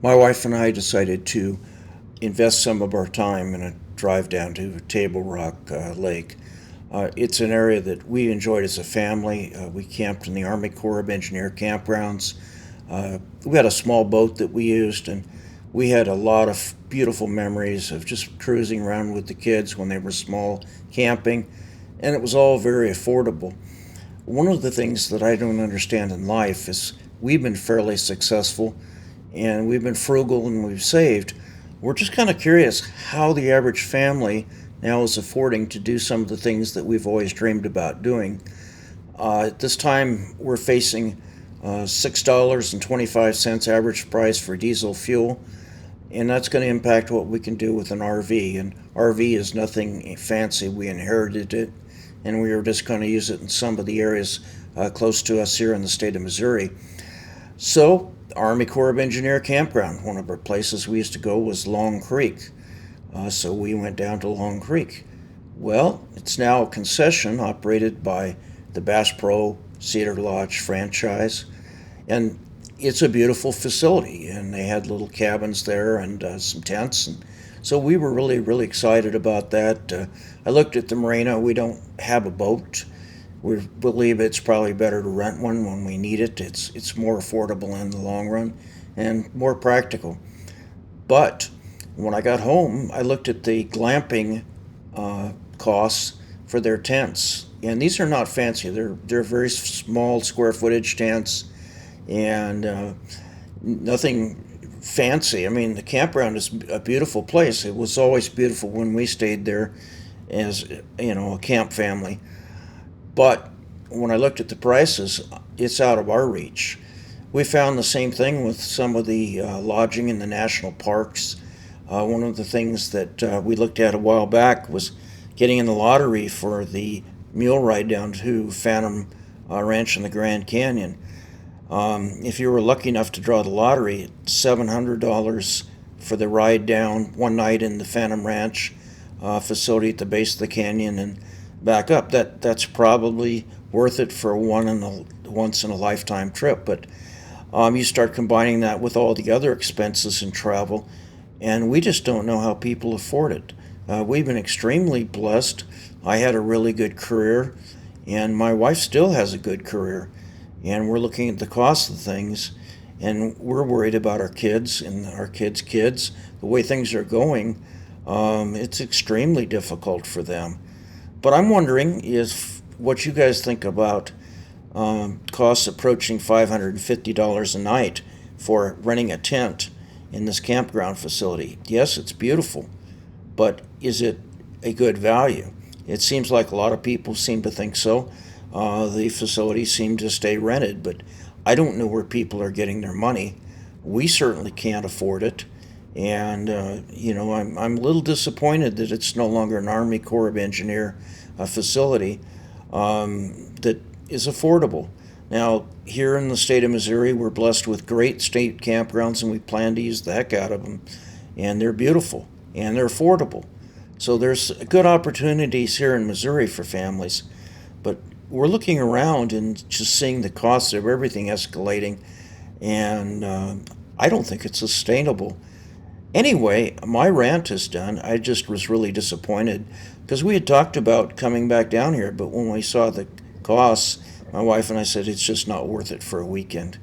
My wife and I decided to invest some of our time in a drive down to Table Rock Lake. It's an area that we enjoyed as a family. We camped in the Army Corps of Engineer campgrounds. We had a small boat that we used, and we had a lot of beautiful memories of just cruising around with the kids when they were small, camping, and it was all very affordable. One of the things that I don't understand in life is we've been fairly successful and we've been frugal and we've saved. We're just kind of curious how the average family now is affording to do some of the things that we've always dreamed about doing. At this time, we're facing $6.25 average price for diesel fuel, and that's going to impact what we can do with an RV. And RV is nothing fancy. We inherited it, and we were just going to use it in some of the areas close to us here in the state of Missouri. So, Army Corps of Engineer campground. One of our places we used to go was Long Creek. So we went down to Long Creek. Well, it's now a concession operated by the Bass Pro Cedar Lodge franchise, and it's a beautiful facility. And they had little cabins there and some tents, and so we were really excited about that. I looked at the marina. We don't have a boat. We believe it's probably better to rent one when we need it. It's more affordable in the long run and more practical. But when I got home, I looked at the glamping costs for their tents, and these are not fancy. They're very small square footage tents, and nothing fancy. I mean, the campground is a beautiful place. It was always beautiful when we stayed there as a camp family. But when I looked at the prices, it's out of our reach. We found the same thing with some of the lodging in the national parks. One of the things that we looked at a while back was getting in the lottery for the mule ride down to Phantom Ranch in the Grand Canyon. If you were lucky enough to draw the lottery, $700 for the ride down one night in the Phantom Ranch facility at the base of the canyon and back up. That's probably worth it for a once in a lifetime trip. But you start combining that with all the other expenses in travel, and we just don't know how people afford it. We've been extremely blessed. I had a really good career, and my wife still has a good career. And we're looking at the cost of things, and we're worried about our kids and our kids' kids. The way things are going, it's extremely difficult for them. But I'm wondering if what you guys think about costs approaching $550 a night for renting a tent in this campground facility. Yes, it's beautiful, but is it a good value? It seems like a lot of people seem to think so. The facilities seem to stay rented, but I don't know where people are getting their money. We certainly can't afford it. And, I'm a little disappointed that it's no longer an Army Corps of Engineer facility that is affordable. Now, here in the state of Missouri, we're blessed with great state campgrounds, and we plan to use the heck out of them. And they're beautiful, and they're affordable. So there's good opportunities here in Missouri for families. But we're looking around and just seeing the cost of everything escalating, and I don't think it's sustainable. Anyway, my rant is done. I just was really disappointed because we had talked about coming back down here, but when we saw the costs, my wife and I said it's just not worth it for a weekend.